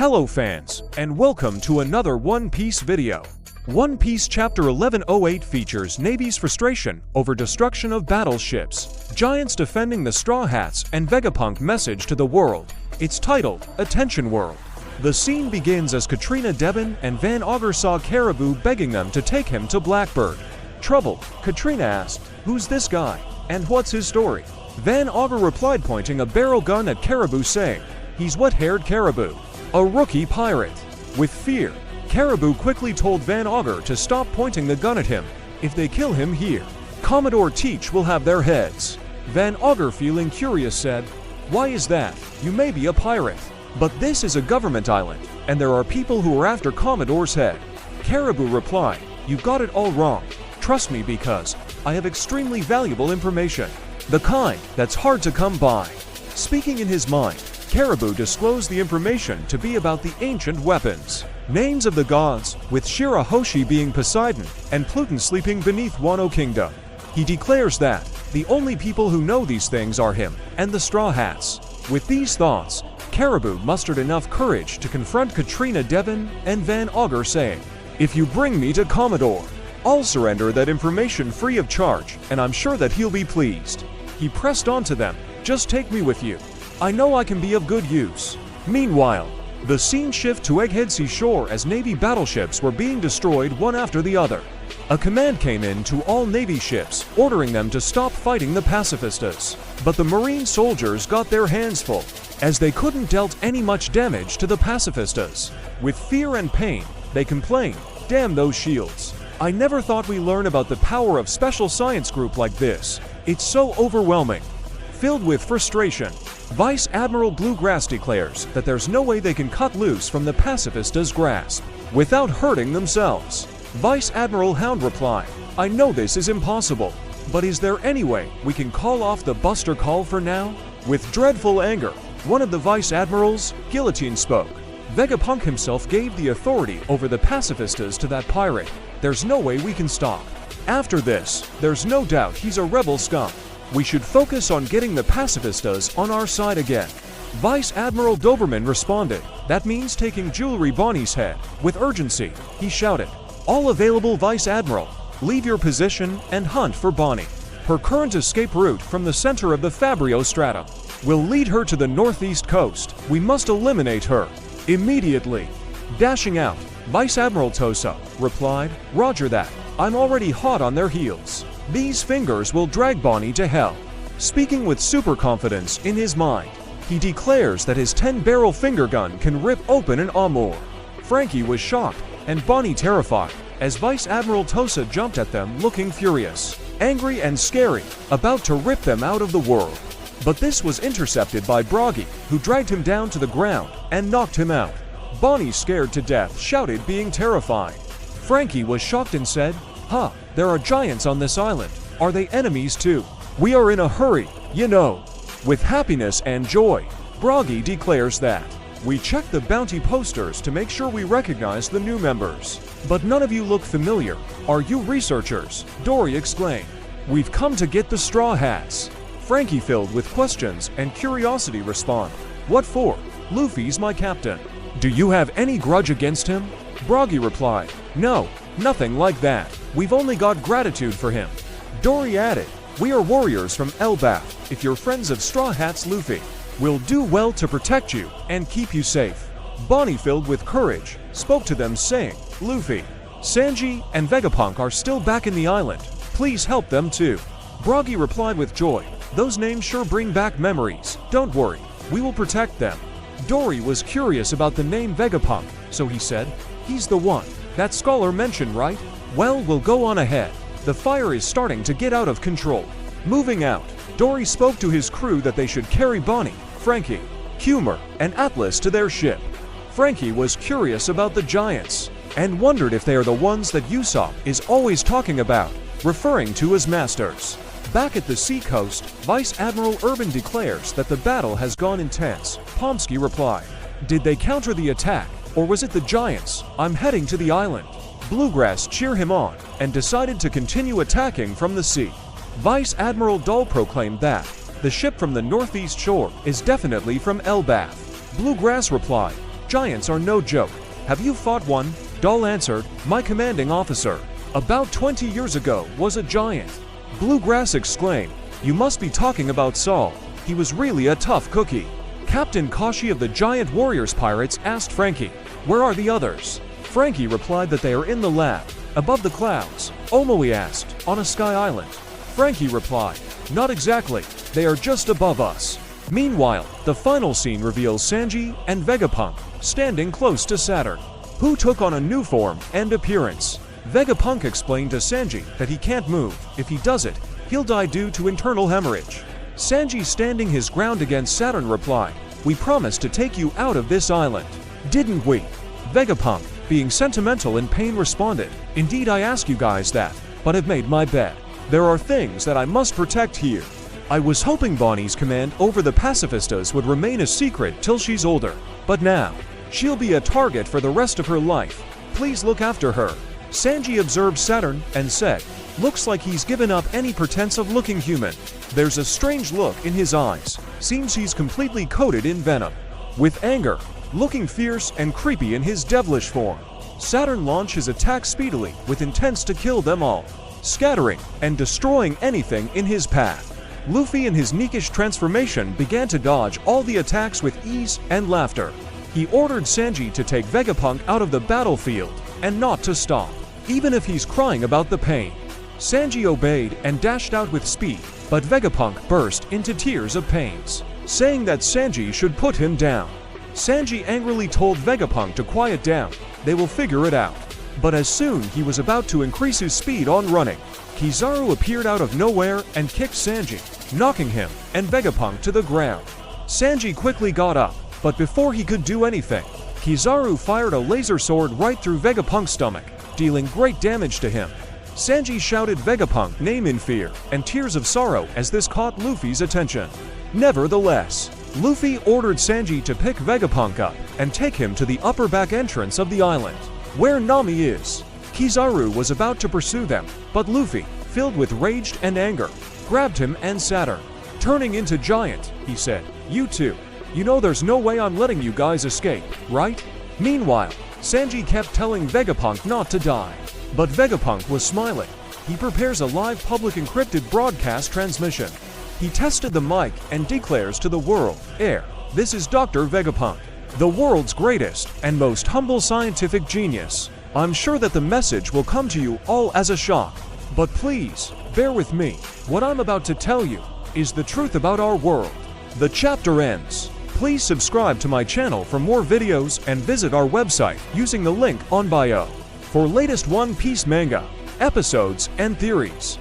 Hello fans, and welcome to another One Piece video. One Piece Chapter 1108 features Navy's frustration over destruction of battleships, giants defending the Straw Hats, and Vegapunk message to the world. It's titled, Attention World. The scene begins as Catrina, Devon, and Van Augur saw Caribou begging them to take him to Blackbeard. Troubled, Catrina asked, "Who's this guy? And what's his story?" Van Augur replied, pointing a barrel gun at Caribou, saying, "He's wet-haired Caribou, a rookie pirate." With fear, Caribou quickly told Van Augur to stop pointing the gun at him. If they kill him here, Commodore Teach will have their heads. Van Augur, feeling curious, said, "Why is that? You may be a pirate, but this is a government island, and there are people who are after Commodore's head." Caribou replied, "You've got it all wrong. Trust me, because I have extremely valuable information, the kind that's hard to come by." Speaking in his mind, Caribou disclosed the information to be about the ancient weapons, names of the gods, with Shirahoshi being Poseidon, and Pluton sleeping beneath Wano Kingdom. He declares that the only people who know these things are him and the Straw Hats. With these thoughts, Caribou mustered enough courage to confront Catrina, Devon, and Van Augur, saying, "If you bring me to Commodore, I'll surrender that information free of charge, and I'm sure that he'll be pleased." He pressed on to them, "Just take me with you. I know I can be of good use." Meanwhile, the scene shifted to Egghead seashore as Navy battleships were being destroyed one after the other. A command came in to all Navy ships, ordering them to stop fighting the pacifistas. But the Marine soldiers got their hands full, as they couldn't dealt any much damage to the pacifistas. With fear and pain, they complained, "Damn those shields. I never thought we'd learn about the power of special science group like this. It's so overwhelming." Filled with frustration, Vice Admiral Bluegrass declares that there's no way they can cut loose from the pacifistas' grasp without hurting themselves. Vice Admiral Hound replied, "I know this is impossible, but is there any way we can call off the Buster Call for now?" With dreadful anger, one of the Vice Admirals, Guillotine, spoke. "Vegapunk himself gave the authority over the pacifistas to that pirate. There's no way we can stop. After this, there's no doubt he's a rebel scum. We should focus on getting the pacifistas on our side again." Vice Admiral Doberman responded, "That means taking Jewelry Bonnie's head with urgency." He shouted, "All available Vice Admiral, leave your position and hunt for Bonnie. Her current escape route from the center of the Fabrio stratum will lead her to the northeast coast. We must eliminate her immediately." Dashing out, Vice Admiral Tosa replied, "Roger that. I'm already hot on their heels. These fingers will drag Bonnie to hell." Speaking with super confidence in his mind, he declares that his 10-barrel finger gun can rip open an augur. Frankie was shocked, and Bonnie terrified, as Vice Admiral Tosa jumped at them looking furious, angry and scary, about to rip them out of the world. But this was intercepted by Broggy, who dragged him down to the ground and knocked him out. Bonnie, scared to death, shouted, being terrified. Frankie was shocked and said, "Huh, there are giants on this island. Are they enemies too? We are in a hurry, you know." With happiness and joy, Broggy declares that, "We checked the bounty posters to make sure we recognize the new members, but none of you look familiar. Are you researchers?" Dory exclaimed, "We've come to get the Straw Hats." Frankie, filled with questions and curiosity, responded, "What for? Luffy's my captain. Do you have any grudge against him?" Broggy replied, "No, nothing like that. We've only got gratitude for him." Dory added, "We are warriors from Elbaf. If you're friends of Straw Hats, Luffy will do well to protect you and keep you safe." Bonnie, filled with courage, spoke to them, saying, "Luffy, Sanji, and Vegapunk are still back in the island. Please help them too." Broggy replied with joy, "Those names sure bring back memories. Don't worry, we will protect them." Dory was curious about the name Vegapunk, so he said, "He's the one that scholar mentioned, right? Well, we'll go on ahead. The fire is starting to get out of control." Moving out, Dory spoke to his crew that they should carry Bonnie, Frankie, Humor, and Atlas to their ship. Frankie was curious about the giants, and wondered if they are the ones that Usopp is always talking about, referring to as masters. Back at the seacoast, Vice Admiral Urban declares that the battle has gone intense. Pomsky replied, "Did they counter the attack, or was it the giants? I'm heading to the island." Bluegrass cheered him on, and decided to continue attacking from the sea. Vice Admiral Dull proclaimed that the ship from the northeast shore is definitely from Elbaf. Bluegrass replied, Giants are no joke. Have you fought one? Doll answered, my commanding officer, about 20 years ago, was a giant. Bluegrass exclaimed, you must be talking about Saul. He was really a tough cookie. Captain Kashi of the Giant Warriors Pirates asked Frankie, where are the others? Frankie replied that they are in the lab, above the clouds. Omoi asked, on a sky island? Frankie replied, not exactly, they are just above us. Meanwhile, the final scene reveals Sanji and Vegapunk standing close to Saturn, who took on a new form and appearance. Vegapunk explained to Sanji that he can't move. If he does it, he'll die due to internal hemorrhage. Sanji, standing his ground against Saturn, replied, we promised to take you out of this island, didn't we? Vegapunk, being sentimental in pain, responded, indeed I ask you guys that, but have made my bed. There are things that I must protect here. I was hoping Bonnie's command over the pacifistas would remain a secret till she's older, but now, she'll be a target for the rest of her life. Please look after her. Sanji observed Saturn and said, looks like he's given up any pretense of looking human. There's a strange look in his eyes. Seems he's completely coated in venom. With anger, looking fierce and creepy in his devilish form, Saturn launched his attack speedily with intents to kill them all, scattering and destroying anything in his path. Luffy in his nikish transformation began to dodge all the attacks with ease and laughter. He ordered Sanji to take Vegapunk out of the battlefield and not to stop, even if he's crying about the pain. Sanji obeyed and dashed out with speed, but Vegapunk burst into tears of pains, saying that Sanji should put him down. Sanji angrily told Vegapunk to quiet down, they will figure it out. But as soon he was about to increase his speed on running, Kizaru appeared out of nowhere and kicked Sanji, knocking him and Vegapunk to the ground. Sanji quickly got up, but before he could do anything, Kizaru fired a laser sword right through Vegapunk's stomach, dealing great damage to him. Sanji shouted Vegapunk name in fear and tears of sorrow as this caught Luffy's attention. Nevertheless, Luffy ordered Sanji to pick Vegapunk up and take him to the upper back entrance of the island, where Nami is. Kizaru was about to pursue them, but Luffy, filled with rage and anger, grabbed him and Saturn. Turning into giant, he said, you two, you know there's no way I'm letting you guys escape, right? Meanwhile, Sanji kept telling Vegapunk not to die, but Vegapunk was smiling. He prepares a live public encrypted broadcast transmission. He tested the mic and declares to the world, Air, this is Dr. Vegapunk, the world's greatest and most humble scientific genius. I'm sure that the message will come to you all as a shock, but please, bear with me. What I'm about to tell you is the truth about our world. The chapter ends. Please subscribe to my channel for more videos and visit our website using the link on bio for latest One Piece manga, episodes, and theories.